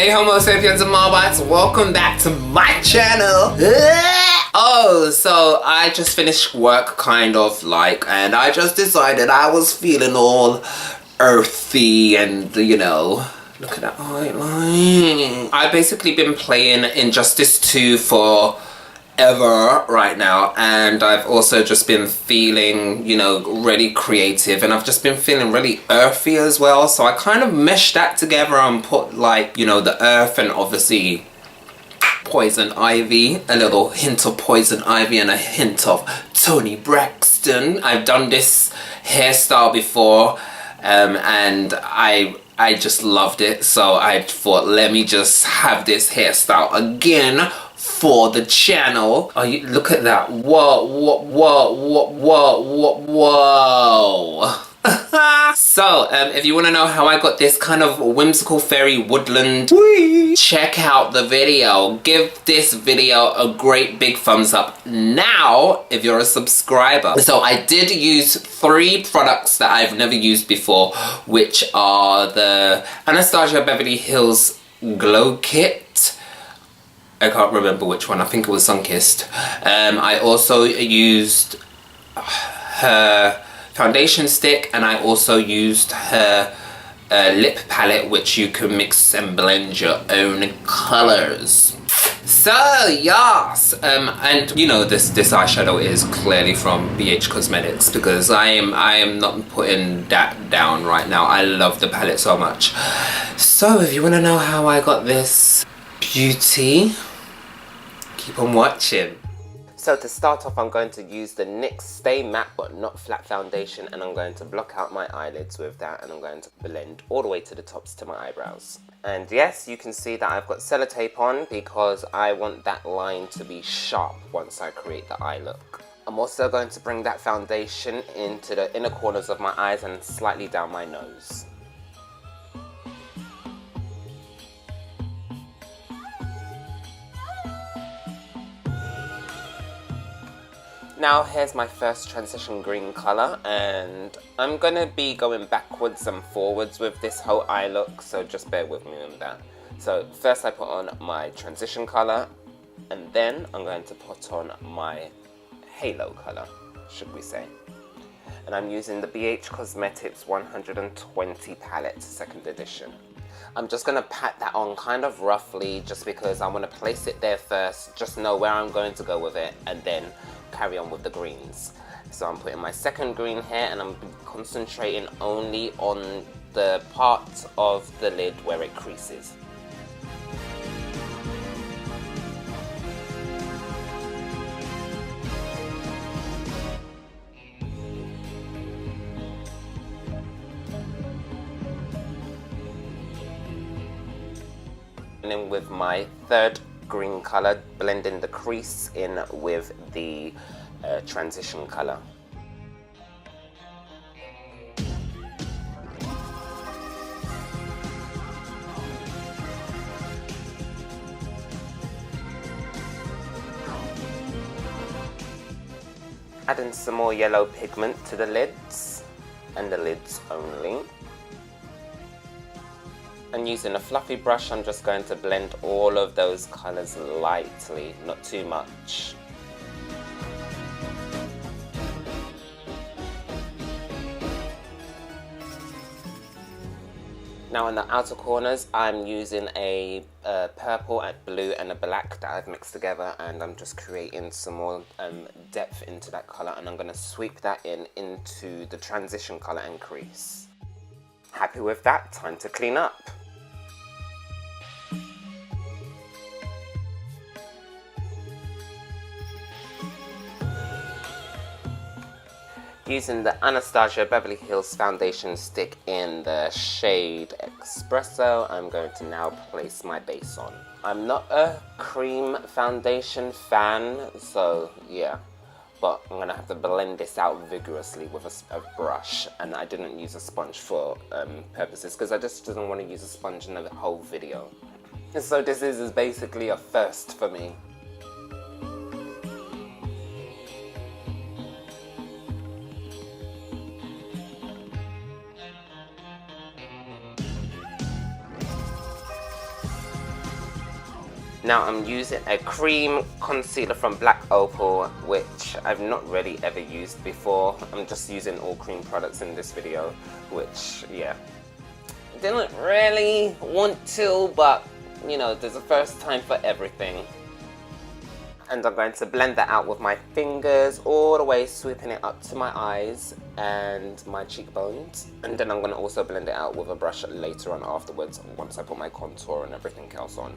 Hey Homo sapiens and Marbites, welcome back to my channel. Oh, so I just finished work and I just decided I was feeling all earthy and you know, look at that eyeline. I've basically been playing Injustice 2 for ever right now, and I've also just been feeling, you know, really creative, and I've just been feeling really earthy as well, so I kind of meshed that together and put, like, you know, the earth and obviously poison ivy, a little hint of poison ivy and a hint of Toni Braxton. I've done this hairstyle before and I just loved it, so I thought, let me just have this hairstyle again for the channel. Oh, you look at that. Whoa, whoa, whoa, whoa, whoa, whoa. So, if you want to know how I got this kind of whimsical fairy woodland, check out the video. Give this video a great big thumbs up now if you're a subscriber. So I did use 3 products that I've never used before, which are the Anastasia Beverly Hill's GlowKit. I can't remember which one, I think it was Sunkissed. I also used her foundation stick, and I also used her lip palette, which you can mix and blend your own colors. So yes, and you know, this eyeshadow is clearly from BH Cosmetics, because I am not putting that down right now. I love the palette so much. So if you want to know how I got this beauty, keep on watching. So to start off, I'm going to use the NYX Stay Matte But Not Flat foundation, and I'm going to block out my eyelids with that, and I'm going to blend all the way to the tops to my eyebrows. And yes, you can see that I've got sellotape on because I want that line to be sharp once I create the eye look. I'm also going to bring that foundation into the inner corners of my eyes and slightly down my nose. Now here's my first transition green colour, and I'm going to be going backwards and forwards with this whole eye look, so just bear with me on that. So first I put on my transition colour, and then I'm going to put on my halo colour, should we say. And I'm using the BH Cosmetics 120 palette, 2nd edition. I'm just going to pat that on kind of roughly, just because I want to place it there first, just know where I'm going to go with it, and then carry on with the greens. So I'm putting my 2nd green here, and I'm concentrating only on the part of the lid where it creases. And then with my 3rd green colour, blending the crease in with the transition colour. Adding some more yellow pigment to the lids, and the lids only. And using a fluffy brush, I'm just going to blend all of those colours lightly, not too much. Now in the outer corners, I'm using a purple, a blue and a black that I've mixed together, and I'm just creating some more depth into that colour, and I'm going to sweep that into the transition colour and crease. Happy with that? Time to clean up. Using the Anastasia Beverly Hills foundation stick in the shade Espresso, I'm going to now place my base on. I'm not a cream foundation fan, so yeah, but I'm going to have to blend this out vigorously with a brush, and I didn't use a sponge for purposes because I just didn't want to use a sponge in the whole video. And so this is basically a first for me. Now I'm using a cream concealer from Black Opal, which I've not really ever used before. I'm just using all cream products in this video, which, yeah, didn't really want to, but you know, there's a first time for everything. And I'm going to blend that out with my fingers, all the way sweeping it up to my eyes and my cheekbones. And then I'm going to also blend it out with a brush later on afterwards, once I put my contour and everything else on.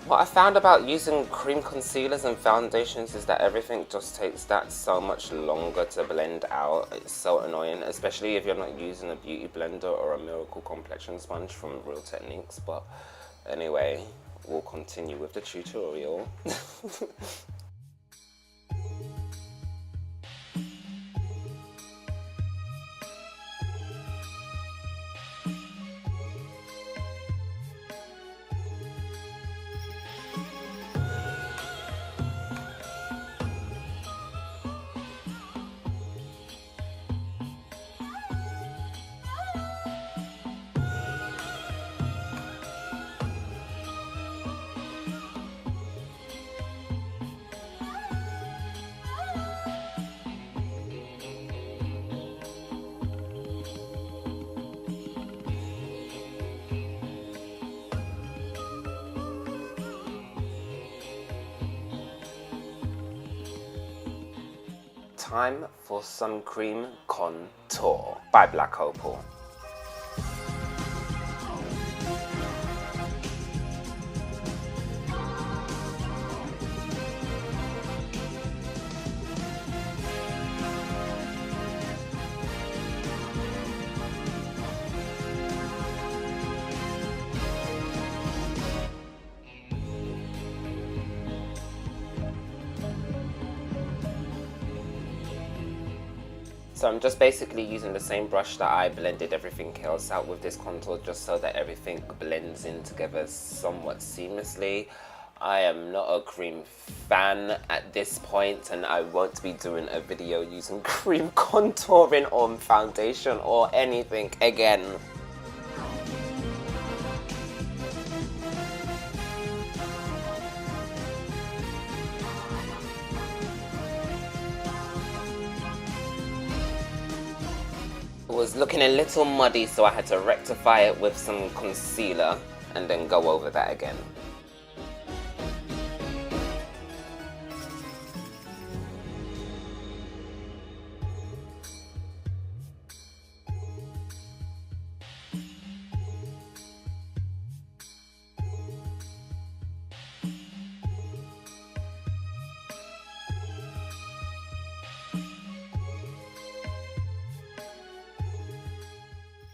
What I found about using cream concealers and foundations is that everything just takes that so much longer to blend out. It's so annoying, especially if you're not using a beauty blender or a miracle complexion sponge from Real Techniques. But anyway, we'll continue with the tutorial. Time for Sun Cream Contour by Black Opal. So I'm just basically using the same brush that I blended everything else out with this contour, just so that everything blends in together somewhat seamlessly. I am not a cream fan at this point, and I won't be doing a video using cream contouring on foundation or anything again. It was looking a little muddy, so I had to rectify it with some concealer and then go over that again.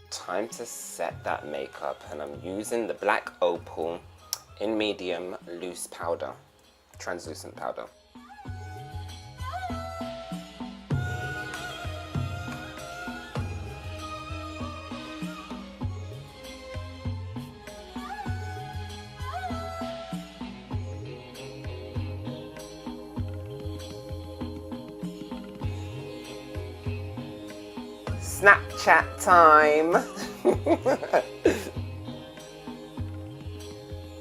Time to set that makeup, and I'm using the Black Opal in medium loose powder, translucent powder. Snapchat time!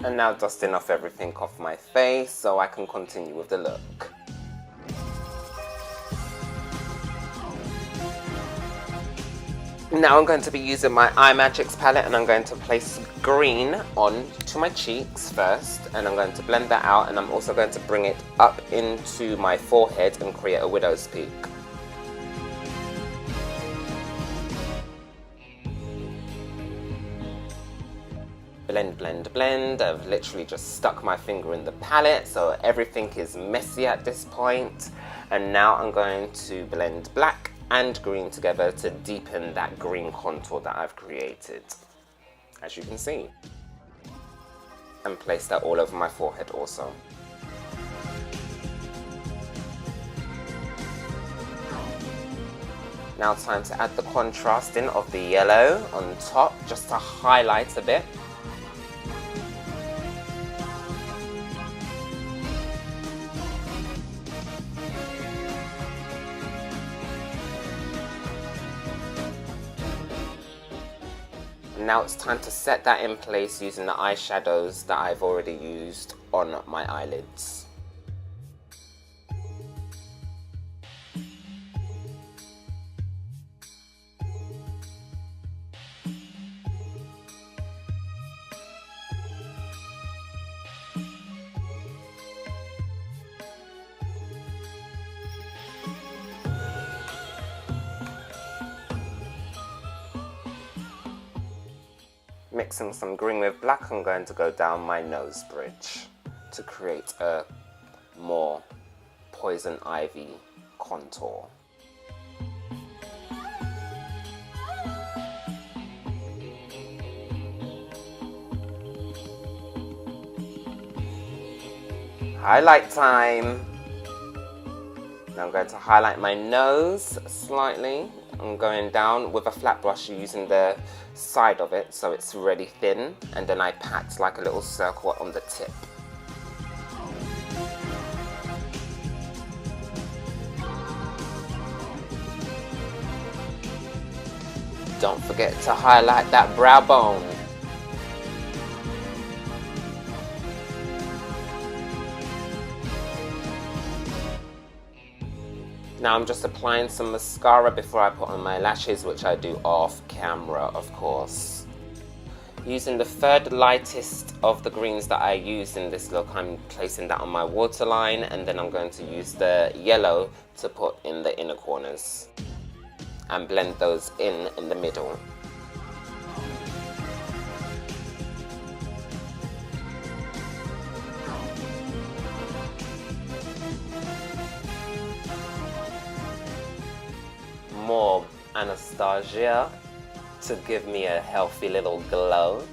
And now dusting off everything off my face so I can continue with the look. Now I'm going to be using my Imagic Palette, and I'm going to place green on to my cheeks first, and I'm going to blend that out, and I'm also going to bring it up into my forehead and create a widow's peak. Blend, blend, blend. I've literally just stuck my finger in the palette, so everything is messy at this point. And now I'm going to blend black and green together to deepen that green contour that I've created, as you can see. And place that all over my forehead also. Now time to add the contrasting of the yellow on top, just to highlight a bit. Now it's time to set that in place using the eyeshadows that I've already used on my eyelids. Mixing some green with black, I'm going to go down my nose bridge to create a more poison ivy contour. Highlight time! Now I'm going to highlight my nose slightly. I'm going down with a flat brush using the side of it so it's really thin, and then I pat like a little circle on the tip. Don't forget to highlight that brow bone. Now I'm just applying some mascara before I put on my lashes, which I do off camera, of course. Using the third lightest of the greens that I use in this look, I'm placing that on my waterline, and then I'm going to use the yellow to put in the inner corners and blend those in the middle. More Anastasia to give me a healthy little glow.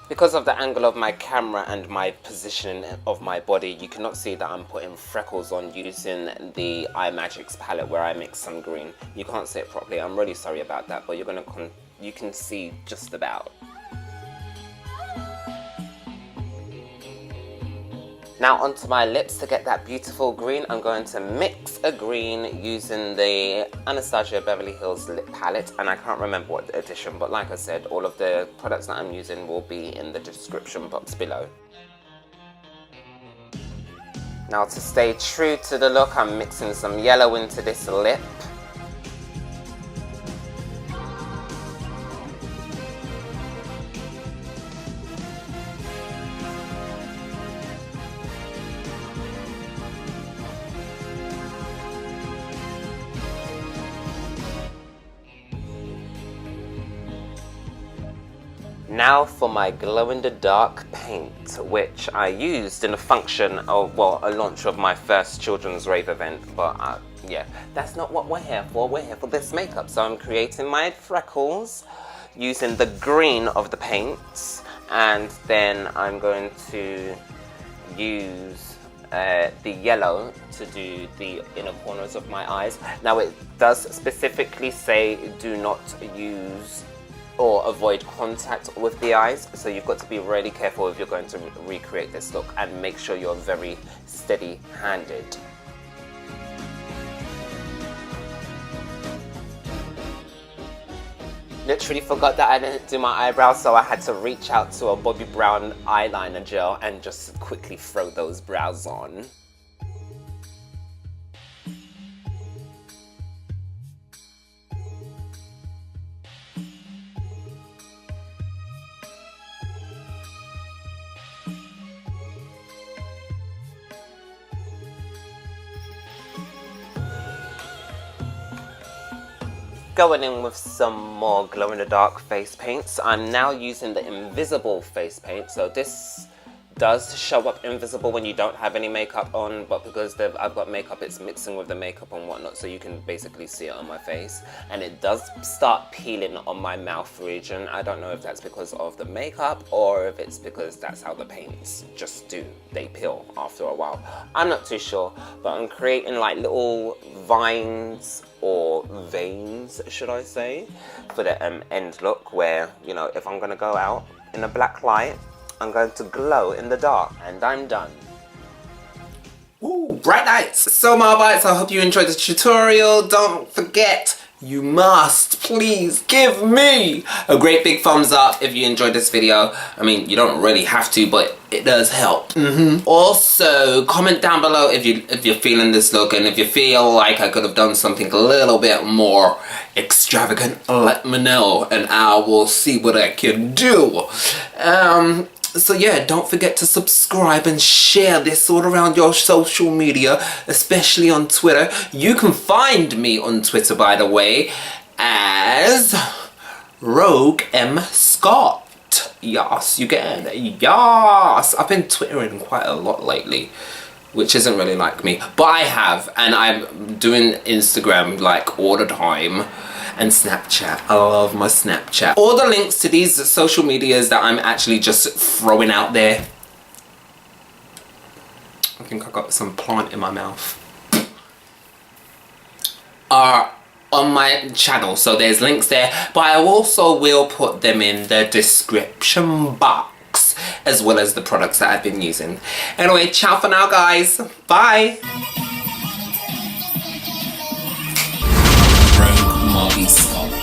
Because of the angle of my camera and my position of my body, you cannot see that I'm putting freckles on using the Imagic palette where I mix some green. You can't see it properly. I'm really sorry about that, but you can see just about. Now onto my lips to get that beautiful green. I'm going to mix a green using the Anastasia Beverly Hills lip palette, and I can't remember what edition, but like I said, all of the products that I'm using will be in the description box below. Now to stay true to the look, I'm mixing some yellow into this lip. Now for my glow-in-the-dark paint, which I used in a function of, well, a launch of my first children's rave event, but yeah, that's not what we're here for. We're here for this makeup. So I'm creating my freckles using the green of the paints, and then I'm going to use the yellow to do the inner corners of my eyes. Now it does specifically say do not use or avoid contact with the eyes, so you've got to be really careful if you're going to recreate this look, and make sure you're very steady-handed. Literally forgot that I didn't do my eyebrows, so I had to reach out to a Bobbi Brown eyeliner gel and just quickly throw those brows on. Going in with some more glow-in-the-dark face paints. I'm now using the invisible face paint. So this does show up invisible when you don't have any makeup on, but because I've got makeup, it's mixing with the makeup and whatnot, so you can basically see it on my face. And it does start peeling on my mouth region. I don't know if that's because of the makeup or if it's because that's how the paints just do. They peel after a while. I'm not too sure, but I'm creating like little vines or veins, should I say, for the end look where, you know, if I'm gonna go out in a black light, I'm going to glow in the dark, and I'm done. Ooh, bright lights! So Marbites, I hope you enjoyed the tutorial. Don't forget, you must please give me a great big thumbs up if you enjoyed this video. I mean, you don't really have to, but it does help. Also, comment down below if you're feeling this look, and if you feel like I could have done something a little bit more extravagant, let me know, and I will see what I can do. So yeah, don't forget to subscribe and share this all around your social media, especially on Twitter. You can find me on Twitter, by the way, as Rogue M. Scott. Yes, you can. Yes! I've been twittering quite a lot lately, which isn't really like me. But I have, and I'm doing Instagram like all the time. And Snapchat. I love my Snapchat. All the links to these social medias that I'm actually just throwing out there. I think I got some plant in my mouth. Are on my channel, so there's links there. But I also will put them in the description box, as well as the products that I've been using. Anyway, ciao for now, guys. Bye. Bobbi.